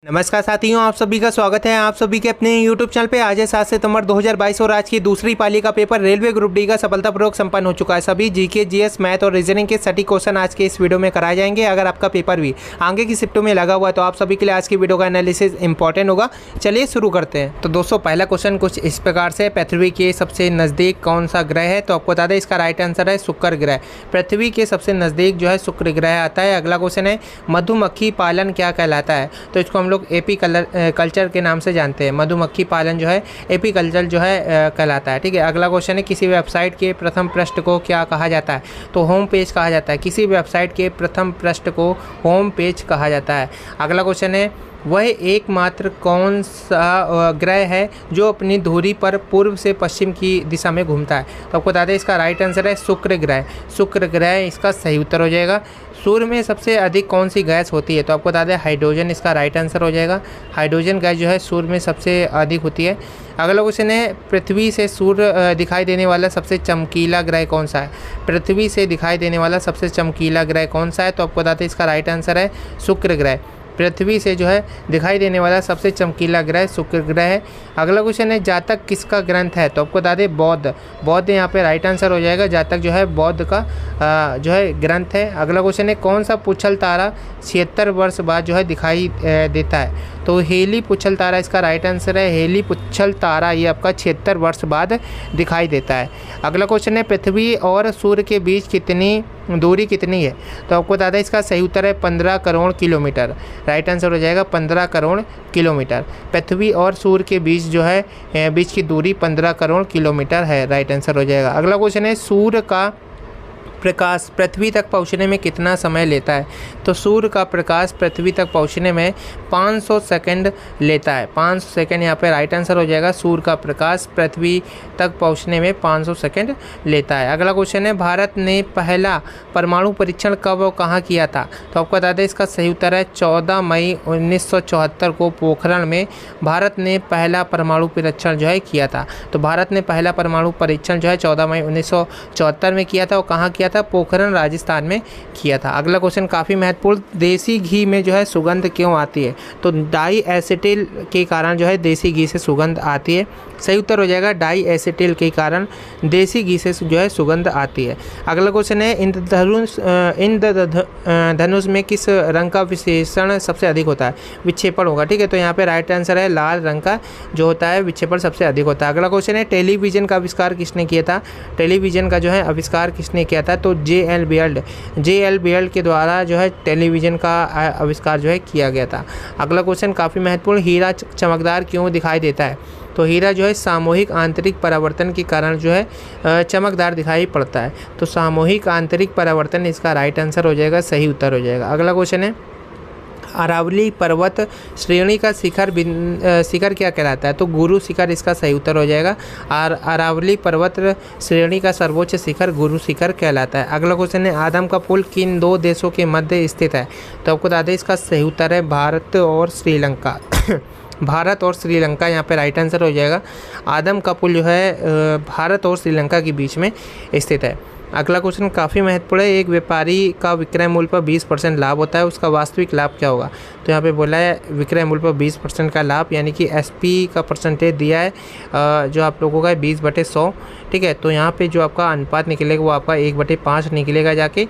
नमस्कार साथियों, आप सभी का स्वागत है आप सभी के अपने YouTube चैनल पे। आज है 7 सितंबर 2022 और आज की दूसरी पाली का पेपर रेलवे ग्रुप डी का सफलतापूर्वक संपन्न हो चुका है। सभी जीके, जीएस, मैथ और रीजनिंग के सटीक क्वेश्चन आज के इस वीडियो में कराए जाएंगे। अगर आपका पेपर भी आगे की शिफ्टों में लगा हुआ है तो आप सभी के लिए आज की वीडियो का एनालिसिस इंपॉर्टेंट होगा। चलिए शुरू करते हैं। तो दोस्तों, पहला क्वेश्चन कुछ इस प्रकार से, पृथ्वी के सबसे नज़दीक कौन सा ग्रह है? तो आपको बता दें इसका राइट आंसर है शुक्र ग्रह। पृथ्वी के सबसे नज़दीक जो है शुक्र ग्रह आता है। अगला क्वेश्चन है, मधुमक्खी पालन क्या कहलाता है? तो इसको हम लोग एपी कल्चर के नाम से जानते हैं। मधुमक्खी पालन जो है एपी कल्चर जो है कहलाता है। ठीक है। अगला क्वेश्चन है, किसी वेबसाइट के प्रथम पृष्ठ को क्या कहा जाता है? तो होम पेज कहा जाता है। किसी वेबसाइट के प्रथम पृष्ठ को होम पेज कहा जाता है। अगला क्वेश्चन है, वह एकमात्र कौन सा ग्रह है जो अपनी धुरी पर पूर्व से पश्चिम की दिशा में घूमता है? तो आपको बता दें इसका राइट आंसर है शुक्र ग्रह। शुक्र ग्रह इसका सही उत्तर हो जाएगा। सूर्य में सबसे अधिक कौन सी गैस होती है? तो आपको बता दें हाइड्रोजन इसका राइट आंसर हो जाएगा। हाइड्रोजन गैस जो है सूर्य में सबसे अधिक होती है। अगला क्वेश्चन है, पृथ्वी से सूर्य दिखाई देने वाला सबसे चमकीला ग्रह कौन सा है? पृथ्वी से दिखाई देने वाला सबसे चमकीला ग्रह कौन सा है? तो आपको बताते हैं इसका राइट आंसर है शुक्र ग्रह। पृथ्वी से जो है दिखाई देने वाला सबसे चमकीला ग्रह शुक्र ग्रह है। अगला क्वेश्चन है, जातक किसका ग्रंथ है? तो आपको बता दें बौद्ध। बौद्ध यहाँ पे राइट आंसर हो जाएगा। जातक जो है बौद्ध का जो है ग्रंथ है। अगला क्वेश्चन है, कौन सा पुच्छल तारा 76 वर्ष बाद जो है दिखाई देता है? तो हेली पुच्छल तारा इसका राइट आंसर है। हेली पुच्छल तारा ये आपका 76 वर्ष बाद दिखाई देता है। अगला क्वेश्चन है, पृथ्वी और सूर्य के बीच कितनी दूरी कितनी है? तो आपको बता दें इसका सही उत्तर है 15 करोड़ किलोमीटर। राइट आंसर हो जाएगा 15 करोड़ किलोमीटर। पृथ्वी और सूर्य के बीच जो है बीच की दूरी 15 करोड़ किलोमीटर है। राइट आंसर हो जाएगा। अगला क्वेश्चन है, सूर्य का प्रकाश पृथ्वी तक पहुंचने में कितना समय लेता है? तो सूर्य का प्रकाश पृथ्वी तक पहुंचने में 500 सेकंड लेता है। 500 सेकंड यहाँ पे राइट आंसर हो जाएगा। सूर्य का प्रकाश पृथ्वी तक पहुंचने में 500 सेकंड लेता है। अगला क्वेश्चन है, भारत ने पहला परमाणु परीक्षण कब और कहाँ किया था? तो आपको बता दें इसका सही उत्तर है 14 मई 1974 को पोखरण में भारत ने पहला परमाणु परीक्षण जो है किया था। तो भारत ने पहला परमाणु परीक्षण जो है 14 मई 1974 में किया था। और कहाँ किया था? पोखरण राजस्थान में किया था। अगला क्वेश्चन काफ़ी महत्वपूर्ण, देसी घी में जो है सुगंध क्यों आती है? तो डाई एसिटिल के कारण जो है देसी घी से सुगंध आती है। सही उत्तर हो जाएगा डाई एसिटिल के कारण देसी घी से जो है सुगंध आती है। अगला क्वेश्चन है, इंद्रधनुष में किस रंग का विशेषण सबसे अधिक होता है? विक्षेपण होगा। ठीक है। तो यहाँ पे राइट आंसर है लाल रंग का जो होता है विक्षेपण सबसे अधिक होता है। अगला क्वेश्चन है, टेलीविजन का आविष्कार किसने किया था? टेलीविजन का जो है आविष्कार किसने किया था? तो जे.एल. बेल्ट के द्वारा जो है टेलीविजन का आविष्कार जो है किया गया था। अगला क्वेश्चन काफ़ी महत्वपूर्ण, हीरा चमकदार क्यों दिखाई देता है? तो हीरा जो है सामूहिक आंतरिक परावर्तन के कारण जो है चमकदार दिखाई पड़ता है। तो सामूहिक आंतरिक परावर्तन इसका राइट आंसर हो जाएगा, सही उत्तर हो जाएगा। अगला क्वेश्चन है, अरावली पर्वत श्रेणी का शिखर क्या कहलाता है? तो गुरु शिखर इसका सही उत्तर हो जाएगा। और अरावली पर्वत श्रेणी का सर्वोच्च शिखर गुरु शिखर कहलाता है। अगला क्वेश्चन है, आदम का पुल किन दो देशों के मध्य स्थित है? तो आपको बता दें इसका सही उत्तर है भारत और श्रीलंका। भारत और श्रीलंका यहाँ पे राइट आंसर हो जाएगा। आदम का पुल जो है भारत और श्रीलंका के बीच में स्थित है। अगला क्वेश्चन काफ़ी महत्वपूर्ण है, एक व्यापारी का विक्रय मूल्य पर 20% लाभ होता है, उसका वास्तविक लाभ क्या होगा? तो यहाँ पे बोला है विक्रय मूल्य पर 20% का लाभ, यानी कि एसपी का परसेंटेज दिया है जो आप लोगों का 20/100। ठीक है। तो यहाँ पे जो आपका अनुपात निकलेगा वो आपका 1/5 निकलेगा जाके।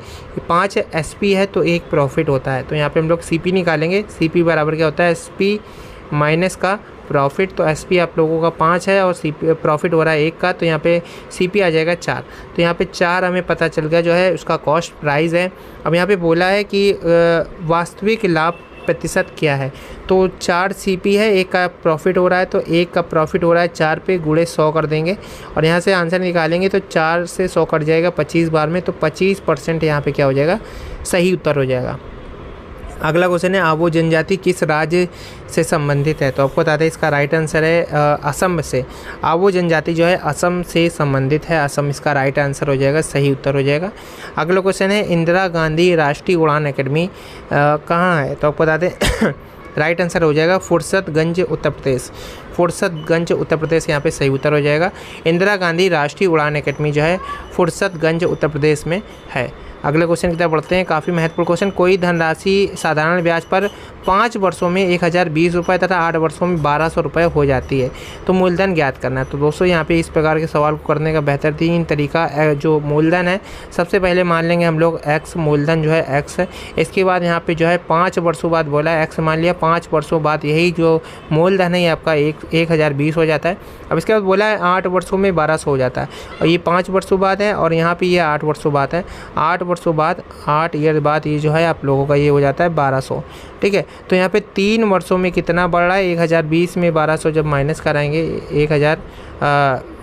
5 एसपी है तो 1 प्रॉफिट होता है। तो यहाँ पर हम लोग सीपी निकालेंगे। सीपी बराबर क्या होता है? एसपी माइनस का प्रॉफिट। तो एसपी आप लोगों का 5 है और सीपी प्रॉफिट हो रहा है 1 का, तो यहाँ पे सीपी आ जाएगा 4। तो यहाँ पे 4 हमें पता चल गया जो है उसका कॉस्ट प्राइस है। अब यहाँ पे बोला है कि वास्तविक लाभ प्रतिशत क्या है? तो 4 सीपी है, 1 का प्रॉफिट हो रहा है, तो 1 का प्रॉफिट हो रहा है 4 पे गुणे 100 कर देंगे और यहाँ से आंसर निकालेंगे तो 4 से 100 कट जाएगा 25 बार में। तो 25% यहाँ पे क्या हो जाएगा? सही उत्तर हो जाएगा। अगला क्वेश्चन है, आबो जनजाति किस राज्य से संबंधित है? तो आपको बता दें इसका राइट आंसर है असम से। आबो जनजाति जो है असम से संबंधित है। असम इसका राइट आंसर हो जाएगा, सही उत्तर हो जाएगा। अगला क्वेश्चन है, इंदिरा गांधी राष्ट्रीय उड़ान अकेडमी कहाँ है? तो आपको बता दें राइट आंसर हो जाएगा फुर्सतगंज उत्तर प्रदेश। फुर्सतगंज उत्तर प्रदेश यहाँ पे सही उत्तर हो जाएगा। इंदिरा गांधी राष्ट्रीय उड़ान अकेडमी जो है फुर्सतगंज उत्तर प्रदेश में है। अगले क्वेश्चन की तरफ बढ़ते हैं। काफ़ी महत्वपूर्ण क्वेश्चन। कोई धनराशि साधारण ब्याज पर 5 वर्षों में 1020 रुपये तथा 8 वर्षों में 1200 रुपये हो जाती है, तो मूलधन ज्ञात करना है। तो दोस्तों यहाँ पे इस प्रकार के सवाल को करने का बेहतरीन तरीका जो मूलधन है, सबसे पहले मान लेंगे हम लोग एक्स, मूलधन जो है एक्स है। इसके बाद यहाँ पे जो है 5 वर्षों बाद बोला है, एक्स मान लिया, 5 वर्षों बाद यही जो मूलधन है ये आपका 1020 हो जाता है। अब इसके बाद बोला है 8 वर्षों में 1200 हो जाता है, और ये 5 वर्षों बाद है, और यहाँ पे ये 8 वर्षों बाद है। 8 वर्षों बाद, 8 ईयर बाद ये जो है आप लोगों का ये हो जाता है 1200। ठीक है, तो यहाँ पे 3 वर्षों में कितना बढ़ रहा है, 1020 में 1200 जब माइनस कराएंगे, 1000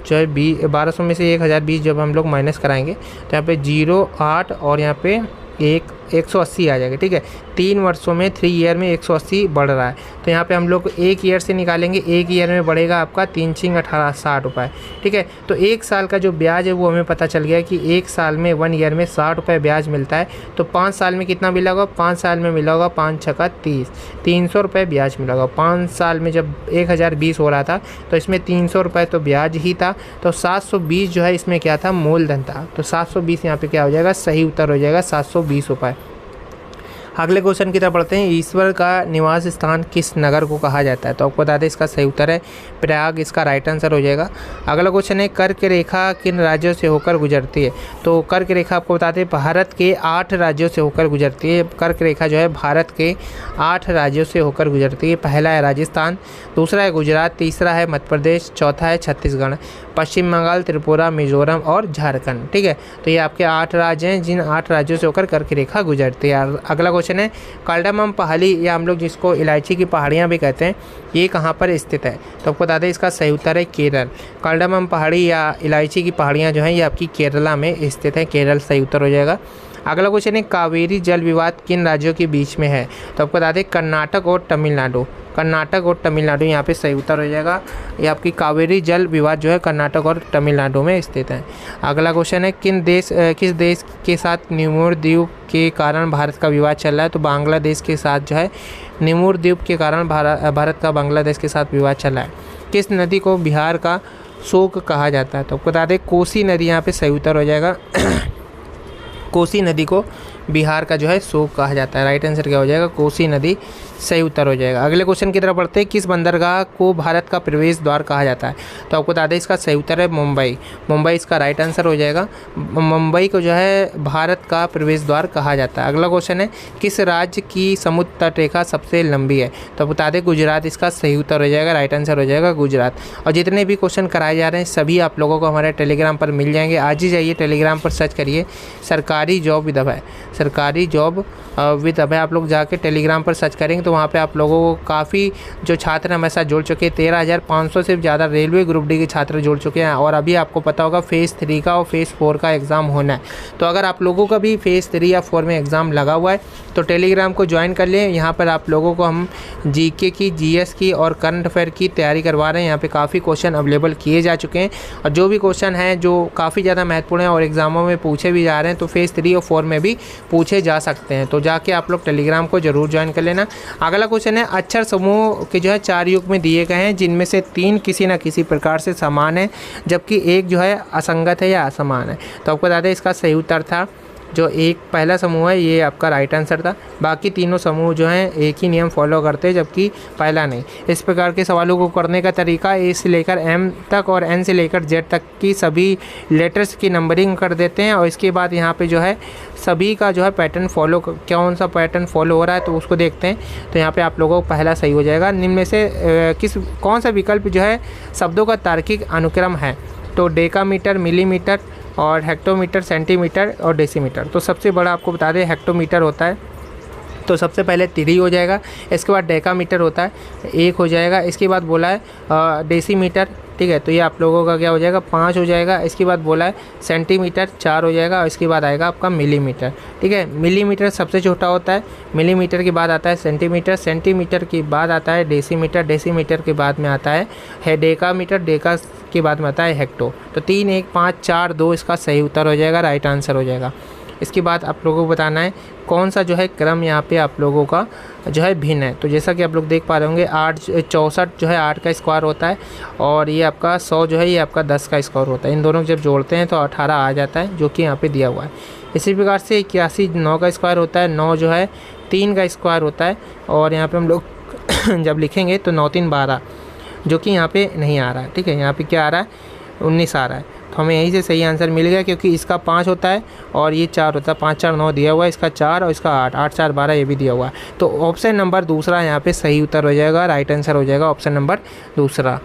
जो है 1200 में से 1020 जब हम लोग माइनस कराएंगे तो यहाँ पे 0.8 और यहाँ पे 180 आ जाएगा। ठीक है, 3 वर्षों में 3 ईयर में 180 बढ़ रहा है, तो यहाँ पे हम लोग 1 ईयर से निकालेंगे। 1 ईयर में बढ़ेगा आपका 3 × 18 60 रुपये। ठीक है, तो 1 साल का जो ब्याज है वो हमें पता चल गया कि 1 साल में 1 ईयर में 60 रुपये ब्याज मिलता है। तो 5 साल में कितना मिला होगा, 5 साल में मिला होगा 5 × 6 30, 300 रुपये ब्याज मिला होगा। 5 साल में जब 1020 हो रहा था तो इसमें 300 रुपये तो ब्याज ही था, तो 720 जो है इसमें क्या था, मूलधन था। तो 720 यहाँ पे क्या हो जाएगा, सही उत्तर हो जाएगा 720 रुपये। अगले क्वेश्चन की तरफ बढ़ते हैं। ईश्वर का निवास स्थान किस नगर को कहा जाता है, तो आपको बता दें इसका सही उत्तर है प्रयाग, इसका राइट आंसर हो जाएगा। अगला क्वेश्चन है कर्क रेखा किन राज्यों से होकर गुजरती है, तो कर्क रेखा आपको बताते हैं भारत के 8 राज्यों से होकर गुजरती है। कर्क रेखा जो है भारत के 8 राज्यों से होकर गुजरती है। पहला है राजस्थान, दूसरा है गुजरात, तीसरा है मध्य प्रदेश, चौथा है छत्तीसगढ़, पश्चिम बंगाल, त्रिपुरा, मिजोरम और झारखंड। ठीक है, तो ये आपके 8 राज्य हैं जिन 8 राज्यों से होकर कर्क रेखा गुजरती है। अगला क्वेश्चन है कार्डामम पहाड़ी या हम लोग जिसको इलायची की पहाड़ियाँ भी कहते हैं, ये कहाँ पर स्थित है, तो आपको बता दें इसका सही उत्तर है केरल। कार्डामम पहाड़ी या इलायची की पहाड़ियाँ जो हैं ये आपकी केरला में स्थित है, केरल सही उत्तर हो जाएगा। अगला क्वेश्चन है कावेरी जल विवाद किन राज्यों के बीच में है, तो आपको बता दें कर्नाटक और तमिलनाडु। कर्नाटक और तमिलनाडु यहाँ पे सही उत्तर हो जाएगा। ये आपकी कावेरी जल विवाद जो है कर्नाटक और तमिलनाडु में स्थित है। अगला क्वेश्चन है किस देश के साथ निमोर द्वीप के कारण भारत का विवाद चल रहा है, तो बांग्लादेश के साथ जो है निमोर द्वीप के कारण भारत का बांग्लादेश के साथ विवाद चल रहा है। किस नदी को बिहार का शोक कहा जाता है, तो आपको बता दें कोसी नदी यहाँ पे सही उत्तर हो जाएगा। कोसी नदी को बिहार का जो है शोक कहा जाता है। राइट आंसर क्या हो जाएगा, कोसी नदी सही उत्तर हो जाएगा। अगले क्वेश्चन की तरफ बढ़ते हैं। किस बंदरगाह को भारत का प्रवेश द्वार कहा जाता है, तो आपको बता दें इसका सही उत्तर है मुंबई। मुंबई इसका राइट आंसर हो जाएगा। मुंबई को जो है भारत का प्रवेश द्वार कहा जाता है। अगला क्वेश्चन है किस राज्य की समुद्र तट रेखा सबसे लंबी है, तो आप बता दें गुजरात इसका सही उत्तर हो जाएगा। राइट आंसर हो जाएगा गुजरात। और जितने भी क्वेश्चन कराए जा रहे हैं सभी आप लोगों को हमारे टेलीग्राम पर मिल जाएंगे। आज ही जाइए टेलीग्राम पर सर्च करिए सरकारी जॉब विद अभय, सरकारी जॉब विद अभय आप लोग जाके टेलीग्राम पर सर्च करेंगे तो वहाँ पे आप लोगों को काफ़ी जो छात्र हमारे साथ जुड़ चुके हैं, 13,500 से ज़्यादा रेलवे ग्रुप डी के छात्र जुड़ चुके हैं। और अभी आपको पता होगा फेज़ 3 का और फेज़ 4 का एग्ज़ाम होना है। तो अगर आप लोगों का भी फेज़ 3 या 4 में एग्ज़ाम लगा हुआ है तो टेलीग्राम को ज्वाइन कर लें। यहाँ पर आप लोगों को हम जीके की, जीएस की और करंट अफेयर की तैयारी करवा रहे हैं। यहाँ पर काफ़ी क्वेश्चन अवेलेबल किए जा चुके हैं, और जो भी क्वेश्चन हैं जो काफ़ी ज़्यादा महत्वपूर्ण हैं और एग्ज़ामों में पूछे भी जा रहे हैं तो फेज़ 3 और 4 में भी पूछे जा सकते हैं। तो जाके आप लोग टेलीग्राम को जरूर ज्वाइन कर लेना। अगला क्वेश्चन है अक्षर समूह के जो है 4 युग में दिए गए हैं जिनमें से 3 किसी न किसी प्रकार से समान है जबकि एक जो है असंगत है या असमान है, तो आपको बता दें इसका सही उत्तर था जो एक पहला समूह है ये आपका राइट आंसर था। बाकी तीनों समूह जो हैं एक ही नियम फॉलो करते हैं जबकि पहला नहीं। इस प्रकार के सवालों को करने का तरीका ए से लेकर एम तक और एन से लेकर जेड तक की सभी लेटर्स की नंबरिंग कर देते हैं, और इसके बाद यहाँ पे जो है सभी का जो है पैटर्न फॉलो, कौन सा पैटर्न फॉलो हो रहा है तो उसको देखते हैं। तो यहाँ पर आप लोगों को पहला सही हो जाएगा। निम्न में से कौन सा विकल्प जो है शब्दों का तार्किक अनुक्रम है, तो डेकामीटर, मिलीमीटर और हेक्टोमीटर, सेंटीमीटर और डेसीमीटर। तो सबसे बड़ा आपको बता दें हेक्टोमीटर होता है, तो सबसे पहले 3 हो जाएगा। इसके बाद डेकामीटर होता है 1 हो जाएगा। इसके बाद बोला है डेसीमीटर, ठीक है, तो ये आप लोगों का क्या हो जाएगा 5 हो जाएगा। इसके बाद बोला है सेंटीमीटर 4 हो जाएगा, और इसके बाद आएगा आपका मिलीमीटर। ठीक है, मिलीमीटर सबसे छोटा होता है, मिलीमीटर के बाद आता है सेंटीमीटर, सेंटीमीटर के बाद आता है डेसीमीटर, डेसीमीटर के बाद में आता है डेकामीटर, डेका के बाद में आता है हेक्टो। तो 3, 1, 5, 4, 2 इसका सही उत्तर हो जाएगा, राइट आंसर हो जाएगा। इसके बाद आप लोगों को बताना है कौन सा जो है क्रम यहाँ पे आप लोगों का जो है भिन्न है। तो जैसा कि आप लोग देख पा रहे होंगे 64 जो है 8 का स्क्वायर होता है और ये आपका 100 जो है ये आपका 10 का स्क्वायर होता है। इन दोनों को जब जोड़ते हैं तो 18 आ जाता है, जो कि यहाँ पे दिया हुआ है। इसी प्रकार से 81 9 का स्क्वायर होता है, 9 जो है 3 का स्क्वायर होता है और यहाँ पे हम लोग जब लिखेंगे तो 9 3 12, जो कि यहाँ पे नहीं आ रहा है। ठीक है, यहाँ पे क्या आ रहा है 19 आ रहा है। तो हमें यहीं से सही आंसर मिल गया, क्योंकि इसका 5 होता है और ये 4 होता है। 5 4 9 दिया हुआ है, इसका 4 और इसका 8 8 4 12 ये भी दिया हुआ है। तो ऑप्शन नंबर दूसरा यहाँ पे सही उत्तर हो जाएगा, राइट आंसर हो जाएगा ऑप्शन नंबर दूसरा।